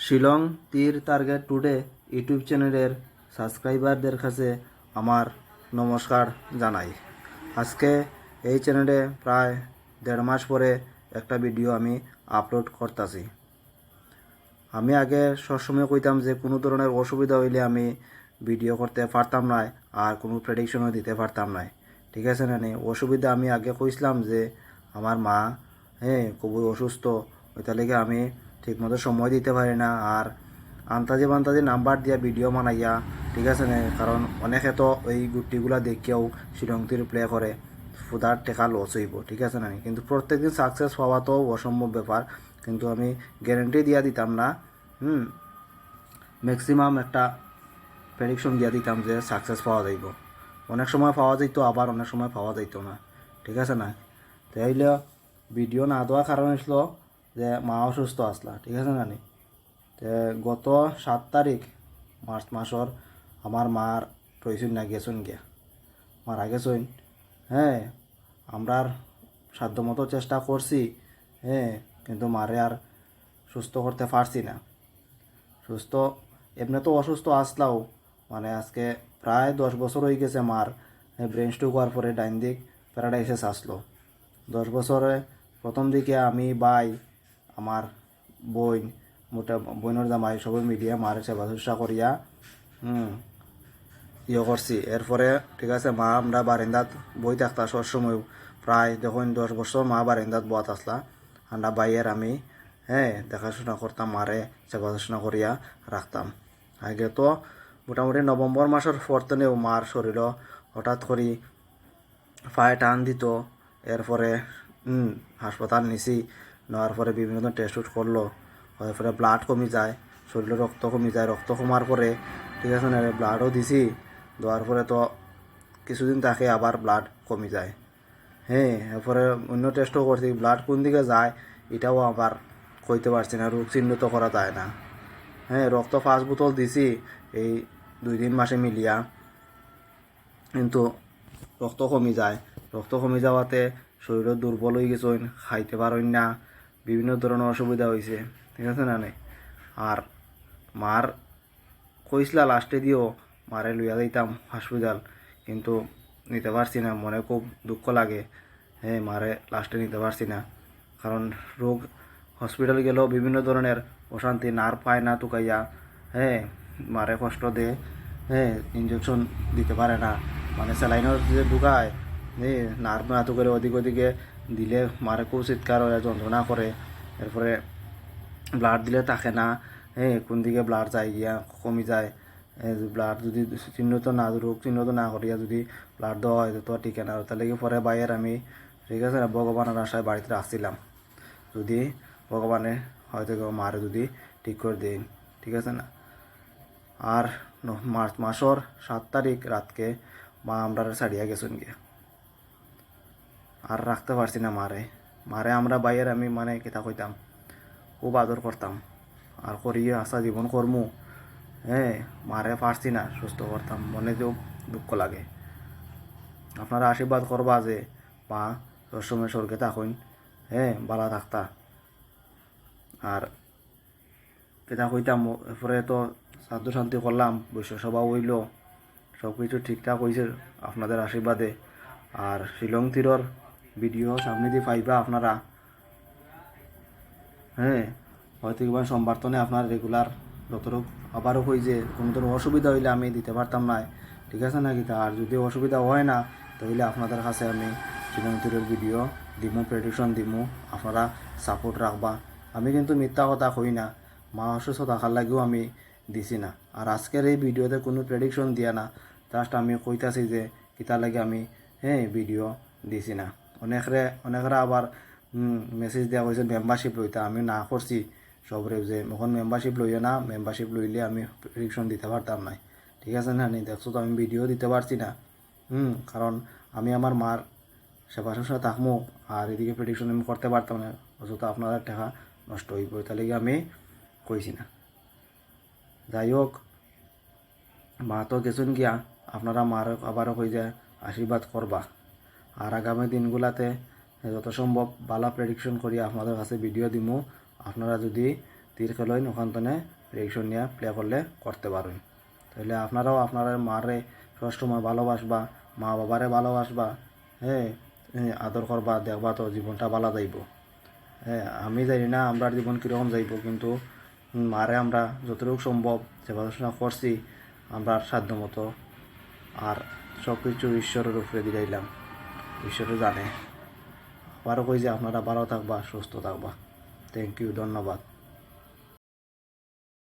শিলং তীর target today YouTube চ্যানেলের সাবস্ক্রাইবারদের কাছে আমার নমস্কার জানাই। আজকে এই চ্যানেলে প্রায় 1.5 মাস পরে একটা ভিডিও আমি আপলোড করতেছি। আমি আগে সবসময় কইতাম যে কোনো ধরনের অসুবিধা হইলে আমি ভিডিও করতে পারতাম না আর কোনো প্রেডিকশনও দিতে পারতাম না। ঠিক আছে না? অসুবিধা আমি আগে কইছিলাম যে আমার মা খুবই অসুস্থ, ওইটা লেগে আমি ঠিকমতো সময় দিতে পারি না আর আন্তাজে বান্তাজে নাম্বার দিয়া ভিডিও বানাইয়া, ঠিক আছে না? কারণ অনেকে তো এই গুটিগুলা দেখিয়াও শিলংতির প্লে করে ফুদার টেকা লস হইব, ঠিক আছে না? কিন্তু প্রত্যেকদিন সাকসেস পাওয়া তো অসম্ভব ব্যাপার, কিন্তু আমি গ্যারেন্টি দিয়া দিতাম না। ম্যাক্সিমাম একটা প্রেডিকশন দিয়া দিতাম যে সাকসেস পাওয়া যাইব। অনেক সময় পাওয়া যাইত, আবার অনেক সময় পাওয়া যাইত না, ঠিক আছে না? তাইলে ভিডিও না দেওয়ার কারণ ছিল যে মা অসুস্থ আসলা, ঠিক আছে না? গত 7 তারিখ মার্চ মাসর আমার মার টইসুন না গেছুন গিয়া মারা গেছুন। আমরার সাধ্যমতো চেষ্টা করছি, কিন্তু মারে আর সুস্থ করতে পারছি না। সুস্থ এমনি তো অসুস্থ আসলাও, মানে আজকে প্রায় 10 বছর হয়ে গেছে মার ব্রেন স্ট্রোক হওয়ার পরে ডাইন দিক প্যারালাইসিস আসলো। 10 বছরে প্রথম দিকে আমি ভাই আমার বোন মোটা বোনের জামাই সবাই মিলিয়ে মার সেবা শুশ্রূষা করিয়া করছি। এরপরে ঠিক আছে মা আমরা বারিন্দাত বই থাকতা সবসময়, প্রায় দেখুন 10 বছর মা বারিন্দাত বয়াত আসলা। আমরা বাইয়ের আমি দেখাশোনা করতাম, মারে সেবা শুশ্রূষা করিয়া রাখতাম। আগে তো মোটামুটি নভেম্বর মাসের পরতনেও মার শরীরও হঠাৎ করে পায়ে টান দিত। এরপরে হাসপাতাল নিছি, নেওয়ার পরে বিভিন্ন ধরনের টেস্ট করলো, এরপরে ব্লাড কমে যায়, শরীরে রক্ত কমে যায়, রক্ত কমার পরে ঠিক আছে না ব্লাডও দিছি, দেওয়ার পরে তো কিছুদিন তাকে আবার ব্লাড কমে যায়। এরপরে অন্য টেস্টও করছি, ব্লাড কোন দিকে যায় এটাও আবার কইতে পারছি না, রোগ চিহ্নিত করা যায় না। রক্ত 5 বোতল দিছি এই 2-3 মাসে মিলিয়া, কিন্তু রক্ত কমে যায়। রক্ত কমে যাওয়াতে শরীরও দুর্বল হয়ে গেছে, খাইতে পারেন না, বিভিন্ন ধরনের অসুবিধা হয়েছে, ঠিক আছে না? আর মার কইসলা লাস্টে দিও মারে লইয়া যাইতাম হসপিটাল, কিন্তু নিতে পারছি না, মনে খুব দুঃখ লাগে। মারে লাস্টে নিতে পারছি না, কারণ রোগ হসপিটাল গেলেও বিভিন্ন ধরনের অশান্তি, নার্ভ পায় না টুকাইয়া, মারে কষ্ট দে, ইঞ্জেকশন দিতে পারে না, মানে স্যালাইনের যে ঢুকায় নার্ভ না তো করে ওদিকে ওদিকে দিলে মারে খুব চিৎকার হয়ে যন্ত্রণা করে। এরপরে ব্লাড দিলে থাকে না, কোন দিকে ব্লাড যায় গিয়া কমে যায়। ব্লাড যদি চিহ্নিত না, রোগ চিহ্নিত না করিয়া যদি ব্লাড দেওয়া হয় তো টিকে না, তাহলে কি পরে বাইয়ের আমি ঠিক আছে না ভগবানের আশায় বাড়িতে আসছিলাম, যদি ভগবানে হয়তো মারে যদি ঠিক করে দেন, ঠিক আছে না? আর মার্চ মাসর 7 তারিখ রাতকে মা আমরা ছাড়িয়া গেছেন গিয়া, আর রাখতে পারছি না মারে। মারে আমরা বাইয়ের আমি মানে কিতা কইতাম খুব আদর করতাম, আর করিয়ে আসা জীবন কর্মু, মারে পারছি না সুস্থ করতাম, মনে যে দুঃখ লাগে। আপনারা আশীর্বাদ করবা যে মা সবসময় স্বর্গে থাকুন, বালা থাকতা। আর কিতা কইতাম, এরপরে তো সাধ্য শান্তি করলাম, বৈশ্য সভা হইল, সব কিছু ঠিকঠাক হয়েছে আপনাদের আশীর্বাদে। আর শিলং তীরর ভিডিও সামনে দিয়ে পাইবা আপনারা, হয়তো কিবা সম্বর্ধনে আপনার রেগুলার যতটুক আবারও কই যে কোনো ধরনের অসুবিধা হইলে আমি দিতে পারতাম না, ঠিক আছে না কিতা? আর যদি অসুবিধা হয় না তাহলে আপনাদের কাছে আমি শিলং তীরের ভিডিও দিমু, প্রেডিকশন দিমু, আপনারা সাপোর্ট রাখবা। আমি কিন্তু মিথ্যা কথা কই না, মা অসুস্থ থাকার লাগেও আমি দিছি না। আর আজকের এই ভিডিওতে কোনো প্রেডিকশন দিয়া না, জাস্ট আমি কইতাছি যে কিতা লাগে আমি ভিডিও দিছি না। অনেকরা আবার মেসেজ দেওয়া হয়েছে মেম্বারশিপ লইতে, আমি না করছি সবরে যে এখন মেম্বারশিপ লইও না, মেম্বারশিপ লইলে আমি প্রেডিকশন দিতে পারতাম না, ঠিক আছে না? দেখছো তো আমি ভিডিও দিতে পারছি না, কারণ আমি আমার মার সেবা শুশ্রূষা থাকবো, আর এদিকে প্রেডিকশন আমি করতে পারতাম না, অযথা আপনাদের টাকা নষ্ট হইব, তাহলে আমি কইছি না। যাই হোক, মা তো গেছেন গিয়া, আপনারা মার আবারও কই যে আশীর্বাদ করবা। আর আগামী দিনগুলাতে যত সম্ভব ভালো প্রেডিকশন করি আপনাদের কাছে ভিডিও দিমু। আপনারা যদি তীর খেলেন ওখান থেকে রিয়েকশন নিয়ে প্লে করলে করতে পারেন। তাহলে আপনারাও আপনার মারে সবসময় ভালোবাসবা, মা বাবারে ভালোবাসবা, হ্যাঁ, আদর করবা, দেখবা তো জীবনটা ভালো যাইব। হ্যাঁ, আমি জানি না আমরা জীবন কীরকম যাইব, কিন্তু মারে আমরা যতটুকু সম্ভব সেবা করছি আমরা সাধ্য মতো। আর সব কিছু ঈশ্বরের উপরে দিলাম, ঈশ্বরে জানে। আবারও কই যে আপনারা ভালো থাকবা, সুস্থ থাকবা। থ্যাংক ইউ, ধন্যবাদ।